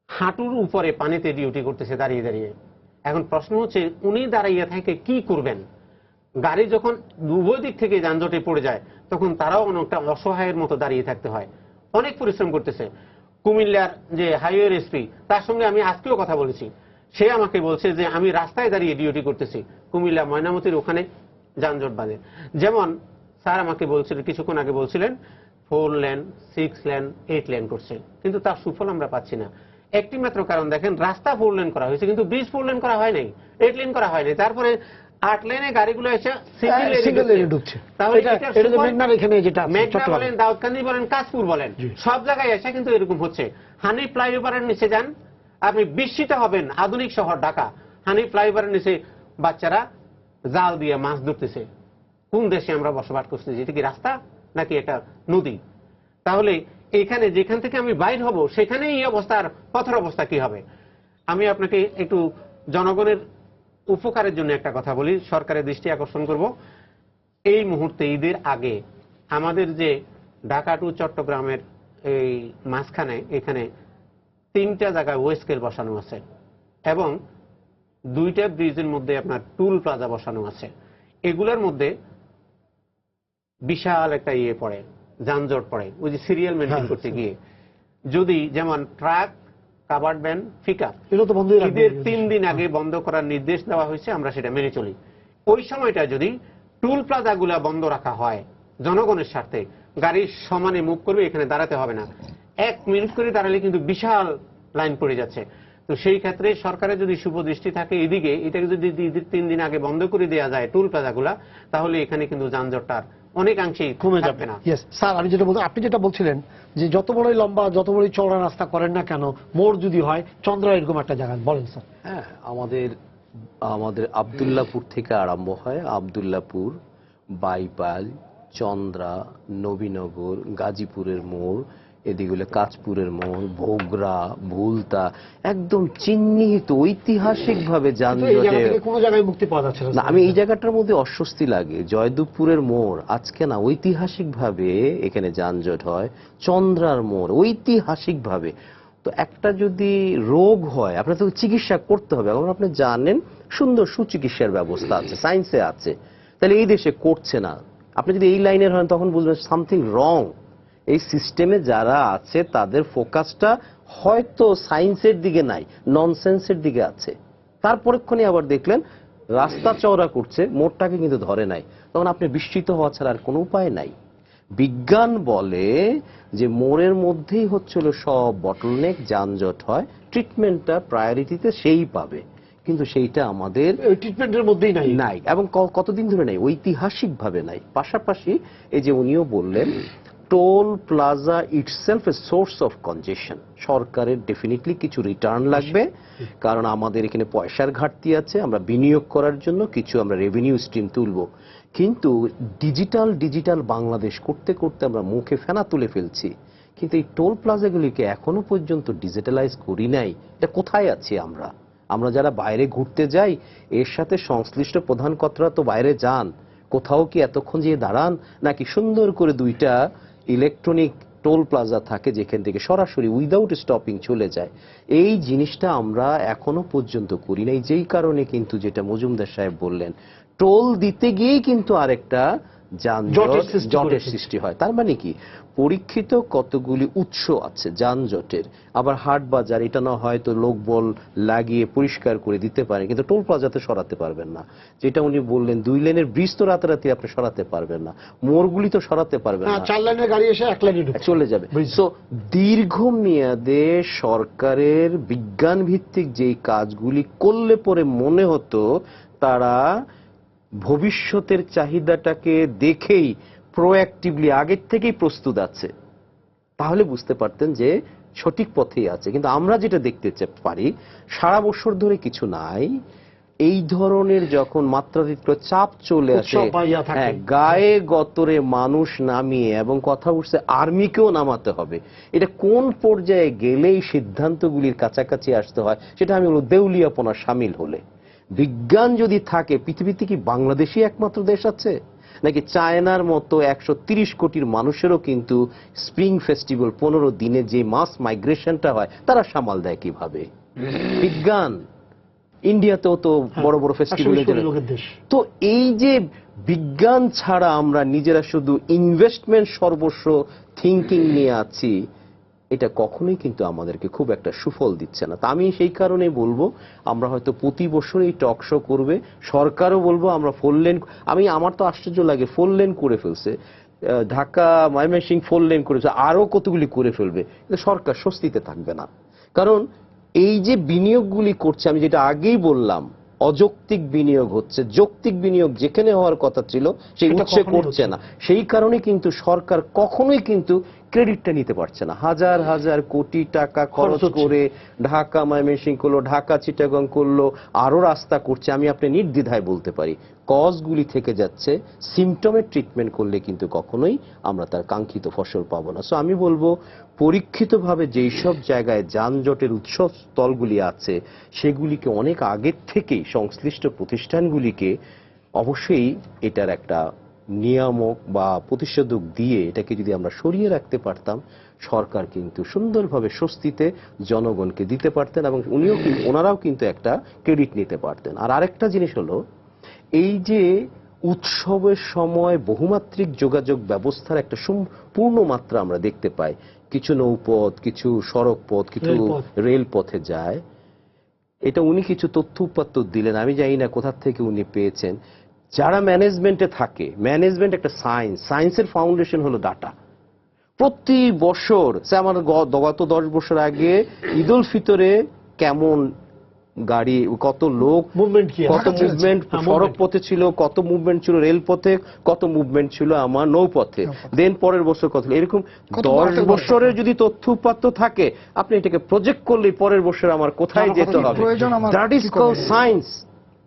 হাঁটুর উপরে পানিতে ডিউটি করতেছে দাঁড়িয়ে দাঁড়িয়ে। এখন প্রশ্ন হচ্ছে উনি দাঁড়িয়ে থেকে কি করবেন? গাড়ি যখন উভয় দিক থেকে যানজটে পড়ে যায় তখন তারাও অনেকটা অসহায়ের মতো দাঁড়িয়ে থাকতে হয়, অনেক পরিশ্রম করতেছে। কুমিল্লার যে হাইওয়ে এসপি, তার সঙ্গে আমি আজকেও কথা বলেছি, সে আমাকে বলছে যে আমি রাস্তায় দাঁড়িয়ে ডিউটি করতেছি, কুমিল্লা ময়নামতির ওখানে যানজট বাঁধে। যেমন স্যার আমাকে বলছিলেন, কিছুক্ষণ আগে বলছিলেন 4 লেন, 6 লেন, 8 লেন করছে, কিন্তু তার সুফল আমরা পাচ্ছি না। একটি মাত্র কারণ, দেখেন রাস্তা 4 লেন করা হয়েছে কিন্তু ব্রিজ 4 লেন করা হয় নাই, 8 লেন করা হয়নি। তারপরে 8 লেনে গাড়িগুলো এসে সিঙ্গেল লেনে ঢুকছে। তাহলে মেঘনা বলেন, দাউদকান্দি বলেন, কাশপুর বলেন, সব জায়গায় এসে কিন্তু এরকম হচ্ছে। হানি ফ্লাইওভারের নিচে যান, আপনি বিস্মিত হবেন, আধুনিক শহর ঢাকা, হানি ফ্লাইওভারের নিচে বাচ্চারা জাল দিয়ে মাছ ধরতেছে। কোন দেশে আমরা বসবাস করছি? এটা কি রাস্তা নাকি একটা নদী? তাহলে এখানে যেখান থেকে আমি বাইর হব সেখানে এই অবস্থার পথের অবস্থা কি হবে? আমি আপনাকে একটু জনগণের উপকারের জন্য একটা কথা বলি, সরকারের দৃষ্টি আকর্ষণ করব। এই মুহূর্তে ঈদের আগে আমাদের যে ঢাকা টু চট্টগ্রামের এই মাঝখানে এখানে 3টা জায়গায় ওয়েস্কেল বসানো আছে এবং 2টা ব্রিজের মধ্যে আপনার টুল প্লাজা বসানো আছে। এগুলোর মধ্যে বিশাল একটা পড়ে, যানজট পড়ে, ওই যে সিরিয়াল মেনটেন করতে গিয়ে। যদি যেমন ট্রাক, কাভার্ড ভ্যান, পিকআপ, ঈদের 3 দিন আগে বন্ধ করার নির্দেশ দেওয়া হয়েছে, আমরা সেটা মেনে চলি। ওই সময়টা যদি টুল প্লাজাগুলা বন্ধ রাখা হয় জনগণের স্বার্থে, গাড়ি সমানে মুভ করবে, এখানে দাঁড়াতে হবে না, 1 মিনিট করে দাঁড়ালে কিন্তু বিশাল লাইন পড়ে যাচ্ছে। তো সেই ক্ষেত্রে সরকারের যদি শুভ দৃষ্টি থাকে এদিকে, এটাকে যদি ঈদের 3 দিন আগে বন্ধ করে দেওয়া যায় টুল প্লাজাগুলা, তাহলে এখানে কিন্তু যানজটটা অনেকাংশেই কমে যাবে না। স্যার, আমি যেটা বলতে, আপনি যেটা বলছিলেন যে যত বড়ই লম্বা, যত বড়ই চওড়া রাস্তা করেন না কেন, মোড় যদি হয়, চন্দ্রা এরকম একটা জায়গা, বলেন স্যার। হ্যাঁ, আমাদের আব্দুল্লাহপুর থেকে আরম্ভ হয়, আব্দুল্লাহপুর, বাইপাল, চন্দ্রা, নবীনগর, গাজীপুরের মোড়, এদিকে কাঁচপুরের মোড়, ভোগড়া, ভুলতা, একদম চিহ্নিত ঐতিহাসিকভাবে যানজটে কোনো জায়গায় মুক্তি পাওয়া যাচ্ছে না। আমি এই জায়গাটার মধ্যে অস্বস্তি লাগে। জয়দেবপুরের মোড় আজকে না ঐতিহাসিকভাবে এখানে যানজট হয়, চন্দ্রার মোড় ঐতিহাসিকভাবে। তো একটা যদি রোগ হয় আপনার তো চিকিৎসা করতে হবে, এবং আপনি জানেন সুন্দর সুচিকিৎসার ব্যবস্থা আছে, সায়েন্সে আছে, তাহলে এই দেশে করছে না। আপনি যদি এই লাইনের হন তখন বুঝবেন সামথিং রং। এই সিস্টেমে যারা আছে তাদের ফোকাসটা হয়তো সায়েন্সের দিকে নাই, ননসেন্সের দিকে আছে। তারপরেক্ষণে আবার দেখলেন রাস্তা চওড়া করছে, মোড়টাকে কিন্তু ধরে নাই, তখন আপনি বিস্মিত হওয়া ছাড়া আর কোনো উপায় নাই। বিজ্ঞান বলে যে মোড়ের মধ্যেই হচ্ছিল সব বটলনেক, যানজট হয়, ট্রিটমেন্টটা প্রায়োরিটিতে সেই পাবে, কিন্তু সেইটা আমাদের ট্রিটমেন্টের মধ্যেই নাই, এবং কতদিন ধরে নাই, ঐতিহাসিকভাবে নাই। পাশাপাশি এই যে উনিও বললেন toll plaza itself a source of কনজেশন, সরকারের ডেফিনেটলি কিছু রিটার্ন লাগবে, কারণ আমাদের এখানে পয়সার ঘাটতি আছে, আমরা বিনিয়োগ করার জন্য কিছু আমরা রেভিনিউ স্ট্রিম তুলব, কিন্তু ডিজিটাল বাংলাদেশ করতে করতে আমরা মুখে ফেনা তুলে ফেলছি, কিন্তু এই টোল প্লাজাগুলিকে এখনো পর্যন্ত ডিজিটালাইজ করি নাই। এটা কোথায় আছি আমরা যারা বাইরে ঘুরতে যাই, এর সাথে সংশ্লিষ্ট প্রধান কর্তারা তো বাইরে যান, কোথাও কি এতক্ষণ যেয়ে দাঁড়ান, নাকি সুন্দর করে 2টা ইলেকট্রনিক টোল প্লাজা থাকে যেখান থেকে সরাসরি উইদাউট স্টপিং চলে যায়। এই জিনিসটা আমরা এখনো পর্যন্ত করি নাই, যেই কারণে কিন্তু যেটা মজুমদার সাহেব বললেন, টোল দিতে গিয়েই কিন্তু আরেকটা জটের সৃষ্টি হয়। তার মানে কি, পরীক্ষিত কতগুলি উৎস আছে যানজটের, আবার হাট বাজার এটা না হয়তো লোকবল লাগিয়ে পরিষ্কার করে দিতে পারে, কিন্তু টোল প্লাজাতে সরাতে পারবেন না। যেটা উনি বললেন 2 লেনের ব্রিজ তো রাতারাতি আপনি সরাতে পারবেন না, মোড়গুলি তো সরাতে পারবেন না, 4 লাইনের গাড়ি এসে 1 লাইনে চলে যাবে। সো দীর্ঘমেয়াদে সরকারের বিজ্ঞান ভিত্তিক যেই কাজগুলি করলে পরে মনে হতো তারা ভবিষ্যতের চাহিদাটাকে দেখেই প্রোঅ্যাক্টিভলি আগের থেকেই প্রস্তুত আছে, তাহলে বুঝতে পারতেন যে সঠিক পথেই আছে। কিন্তু আমরা যেটা দেখতে পারি সারা বছর ধরে কিছু নাই, এই ধরনের যখন মাত্রাতিরিক্ত চাপ চলে আসে, গায়ে গতরে মানুষ নামিয়ে, এবং কথা উঠছে আর্মিকেও নামাতে হবে, এটা কোন পর্যায়ে গেলে এই সিদ্ধান্তগুলির কাছাকাছি আসতে হয় সেটা আমি বলবো দেউলিয়াপনা সামিল হলে। বিজ্ঞান যদি থাকে, পৃথিবীতে কি বাংলাদেশই একমাত্র দেশ আছে নাকি চায়নার মতো 130 কোটির মানুষেরও কিন্তু স্প্রিং ফেস্টিভ্যাল 15 দিনে যে মাস মাইগ্রেশনটা হয় তারা সামাল দেয় কিভাবে? বিজ্ঞান ইন্ডিয়াতেও তো বড় বড় ফেস্টিভ্যাল। তো এই যে বিজ্ঞান ছাড়া আমরা নিজেরা শুধু ইনভেস্টমেন্ট সর্বস্ব থিঙ্কিং নিয়ে আছি, এটা কখনোই কিন্তু আমাদেরকে খুব একটা সুফল দিচ্ছে না। তা আমি সেই কারণে বলবো আমরা হয়তো প্রতি বছর এই টক শো করবে, সরকারও বলবো আমরা 4 লেন, আমার তো আশ্চর্য লাগে 4 লেন করে ফেলছে, ঢাকা ময়মনসিংহ 4 লেন করেছে, আরো কতগুলি করে ফেলবে, কিন্তু সরকার স্বস্তিতে থাকবে না। কারণ এই যে বিনিয়োগগুলি করছে, আমি যেটা আগেই বললাম, অযৌক্তিক বিনিয়োগ হচ্ছে, যৌক্তিক বিনিয়োগ যেখানে হওয়ার কথা ছিল সেই উৎসে করছে না। সেই কারণে কিন্তু সরকার কখনোই কিন্তু ক্রেডিটটা নিতে পারছে না। হাজার হাজার কোটি টাকা খরচ করে ঢাকা ময়মনসিংহ করলো, ঢাকা চিটাগং করলো, আরো রাস্তা করছে, আমি আপনি নির্দ্বিধায় বলতে পারি কজগুলি থেকে যাচ্ছে। সিমটমের ট্রিটমেন্ট করলে কিন্তু কখনোই আমরা তার কাঙ্ক্ষিত ফসল পাবো না। সো আমি বলবো পরীক্ষিতভাবে যেই সব জায়গায় যানজটের উৎসস্থলগুলি আছে সেগুলিকে অনেক আগের থেকেই সংশ্লিষ্ট প্রতিষ্ঠানগুলিকে অবশ্যই এটার একটা নিয়ামক বা প্রতিষেধক দিয়ে এটাকে যদি আমরা সরিয়ে রাখতে পারতাম, সরকার কিন্তু সুন্দরভাবে স্বস্তিতে জনগণকে দিতে পারতেন, এবং ওনারাও কিন্তু একটা ক্রেডিট নিতে পারতেন। আর আরেকটা জিনিস হলো, এই যে উৎসবের সময় বহুমাত্রিক যোগাযোগ ব্যবস্থার একটা সম্পূর্ণ মাত্রা আমরা দেখতে পাই, কিছু নৌপথ, কিছু সড়ক পথ, কিছু রেলপথে যায়। এটা উনি কিছু তথ্য উপাত্ত দিলেন, আমি জানি না কোথা থেকে উনি পেয়েছেন। যারা ম্যানেজমেন্টে থাকে, ম্যানেজমেন্ট একটা সায়েন্সের ফাউন্ডেশন হলো ডাটা। প্রতি বছর আমার গত 10 বছর আগে ঈদ উল ফিতরে কেমন গাড়ি, কত লোক মুভমেন্ট, কত মুভমেন্ট সড়ক পথে ছিল, কত মুভমেন্ট ছিল রেলপথে, কত মুভমেন্ট ছিল আমার নৌপথে, দেন পরের বছর কত, এরকম 10 বছরের যদি তথ্য উপাত্ত থাকে, আপনি এটাকে প্রজেক্ট করলে পরের বছর আমার কোথায় যেতে হবে, দ্যাট ইজ কল্ড সায়েন্স।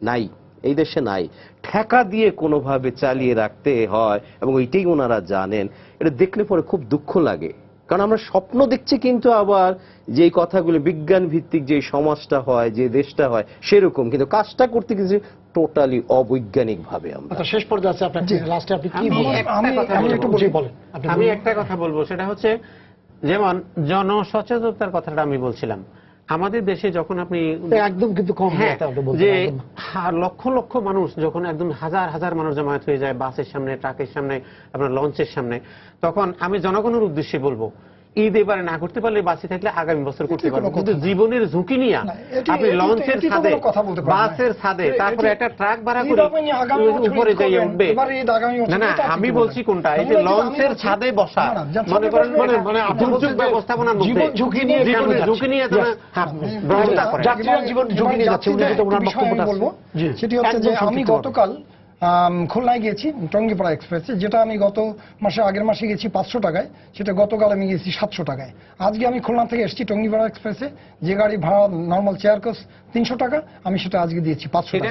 নাই, এই দেশে নাই। ঠেকা দিয়ে কোনোভাবে চালিয়ে রাখতে হয়, এবং ওইটাই ওনারা জানেন। এটা দেখলে পরে খুব দুঃখ লাগে, কারণ আমরা স্বপ্ন দেখছি, কিন্তু আবার যে কথাগুলো বিজ্ঞান ভিত্তিক যে সমাজটা হয়, যে দেশটা হয় সেরকম, কিন্তু কাজটা করতে গেছি টোটালি অবৈজ্ঞানিক ভাবে। আমরা শেষ পর্যায়ে আছে, আপনি লাস্টে আপনি কি বলেন? আমি একটা কথা বলবো, সেটা হচ্ছে যেমন জনসচেতনতার কথাটা আমি বলছিলাম। আমাদের দেশে যখন আপনি একদম কিন্তু কম, যে লক্ষ লক্ষ মানুষ যখন একদম হাজার হাজার মানুষ জমায়েত হয়ে যায় বাসের সামনে, ট্রাকের সামনে, আপনার লঞ্চের সামনে, তখন আমি জনগণের উদ্দেশ্যে বলবো, ঈদ এবারে না করতে পারলে বাসে থাকলে আগামী বছর করতে পারবো, কিন্তু জীবনের ঝুঁকি নিয়ে আপনি লঞ্চের ছাদে, বাসের ছাদে, তারপরে একটা ট্রাক ভাড়া করে উপরে যাই উঠবে, না না আমি বলছি কোনটা, এই যে লঞ্চের ছাদে বসা, মনে করেন মানে দুর্যোগ ব্যবস্থাপনার মধ্যে ঝুঁকি নিয়ে জীবন ঝুঁকি নিয়ে যাচ্ছে। সেটি হচ্ছে যে আমি গতকাল খুলনায় গিয়েছি টঙ্গীপাড়া এক্সপ্রেসে, যেটা আমি গত মাসে আগের মাসে গেছি 500 টাকায়, সেটা গতকাল আমি গেছি 700 টাকায়। আজকে আমি খুলনা থেকে এসেছি টঙ্গীপাড়া এক্সপ্রেসে, যে গাড়ি ভাড়া নর্মাল চেয়ার কোচ 300 টাকা, আমি সেটা আজকে দিয়েছি 500 টাকা।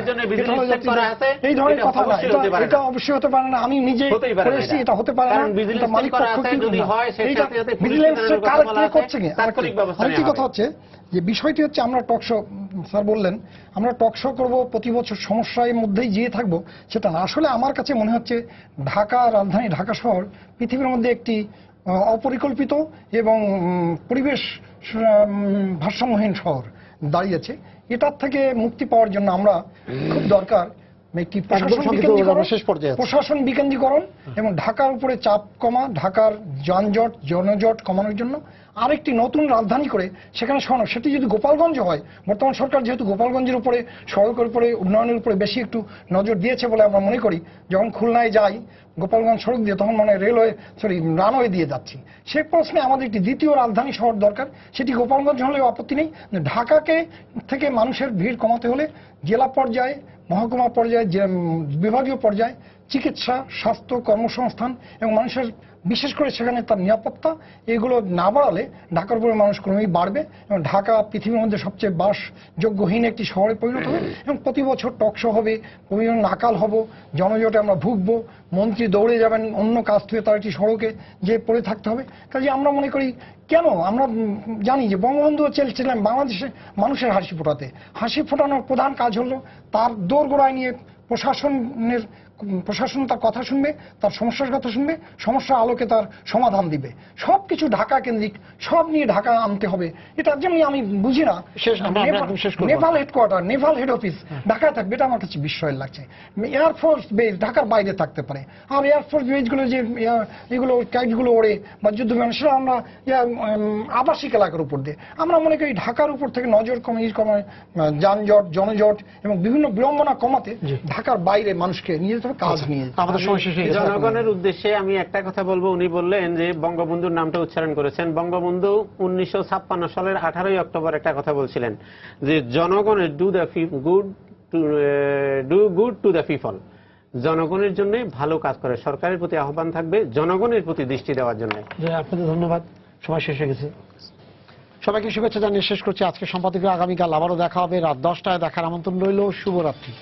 এই ধরনের কথা না, এটা অবশ্যই হতে পারে না, আমি নিজে করেছি, এটা হতে পারে না, এটা মালিক পক্ষ কিন্তু ভিজিলেন্সের কালেক্ট করছে কি। আরেকটি কথা হচ্ছে যে বিষয়টি হচ্ছে, আমরা টকশো, স্যার বললেন আমরা টকশো করবো, প্রতি বছর সমস্যার মধ্যেই যেয়ে থাকবো, সেটা না। আসলে আমার কাছে মনে হচ্ছে ঢাকা, রাজধানী ঢাকা শহর পৃথিবীর মধ্যে একটি অপরিকল্পিত এবং পরিবেশ ভারসাম্যহীন শহর দাঁড়িয়েছে। এটার থেকে মুক্তি পাওয়ার জন্য আমরা খুব দরকার একটি প্রশাসন বিকেন্দ্রীকরণ এবং ঢাকার উপরে চাপ কমা, ঢাকার যানজট জনজট কমানোর জন্য আরেকটি নতুন রাজধানী করে সেখানে সেটি যদি গোপালগঞ্জ হয়, বর্তমান সরকার যেহেতু গোপালগঞ্জের উপরে সড়কের উপরে উন্নয়নের উপরে বেশি একটু নজর দিয়েছে বলে আমরা মনে করি, যখন খুলনায় যাই গোপালগঞ্জ সড়ক দিয়ে তখন মানে রানওয়ে দিয়ে যাচ্ছি। সে প্রশ্নে আমাদের একটি দ্বিতীয় রাজধানী শহর দরকার, সেটি গোপালগঞ্জ হলেও আপত্তি নেই। ঢাকাকে থেকে মানুষের ভিড় কমাতে হলে জেলা পর্যায়ে, মহকুমা পর্যায়ে, বিভাগীয় পর্যায়ে চিকিৎসা, স্বাস্থ্য, কর্মসংস্থান এবং মানুষের বিশেষ করে সেখানে তার নিরাপত্তা এগুলো না বাড়ালে ঢাকার উপরে মানুষ ক্রমেই বাড়বে এবং ঢাকা পৃথিবীর মধ্যে সবচেয়ে বাসযোগ্যহীন একটি শহরে পরিণত হবে এবং প্রতি বছর টকশো হবে, বিভিন্ন নাকাল হব, জনজটে আমরা ভুগবো, মন্ত্রী দৌড়ে যাবেন অন্য কাজ থেকে তার একটি সড়কে যে পড়ে থাকতে হবে। কাজে আমরা মনে করি কেন আমরা জানি যে বঙ্গবন্ধু চেয়েছিলেন বাংলাদেশে মানুষের হাসি ফোটাতে। হাসি ফোটানোর প্রধান কাজ হলো তার দোরগোড়ায় নিয়ে প্রশাসন তার কথা শুনবে, তার সমস্যার কথা শুনবে, সমস্যার আলোকে তার সমাধান দিবে। সবকিছু ঢাকা কেন্দ্রিক, সব নিয়ে ঢাকা আনতে হবে। এটার জন্য আমি বুঝি না Naval headquarter, Naval head office ঢাকায় থাকবে, এটা আমার কাছে বিস্ময়ের লাগছে। এয়ারফোর্স বেস ঢাকার বাইরে থাকতে পারে, আর এয়ারফোর্স বেসগুলো যে এগুলো কাইটগুলো ওড়ে বা যুদ্ধ বিমান, সেটা আমরা আবাসিক এলাকার উপর দিয়ে আমরা মনে করি ঢাকার উপর থেকে নজর কমায় যানজট জনজট এবং বিভিন্ন বিড়ম্বনা কমাতে ঢাকার বাইরে মানুষকে নিয়ে যেতে হবে, কাজ নিয়ে। আমাদের সময় শেষ হয়ে গেছে। জনগণের উদ্দেশ্যে আমি একটা কথা বলবো। উনি বললেন যে বঙ্গবন্ধুর নামটা উচ্চারণ করেছেন। বঙ্গবন্ধু 1956 সালের 18 অক্টোবর একটা কথা বলছিলেন যে জনগণের do good to the people, জনগণের জন্য ভালো কাজ করে। সরকারের প্রতি আহ্বান থাকবে জনগণের প্রতি দৃষ্টি দেওয়ার জন্য। আপনাদের ধন্যবাদ, সময় শেষ হয়ে গেছে। সবাইকে শুভেচ্ছা জানিয়ে শেষ করছি আজকে সম্পাদকীয়। আগামীকাল আবারও দেখা হবে রাত 10টায়, দেখার আমন্ত্রণ রইল। শুভরাত্রি।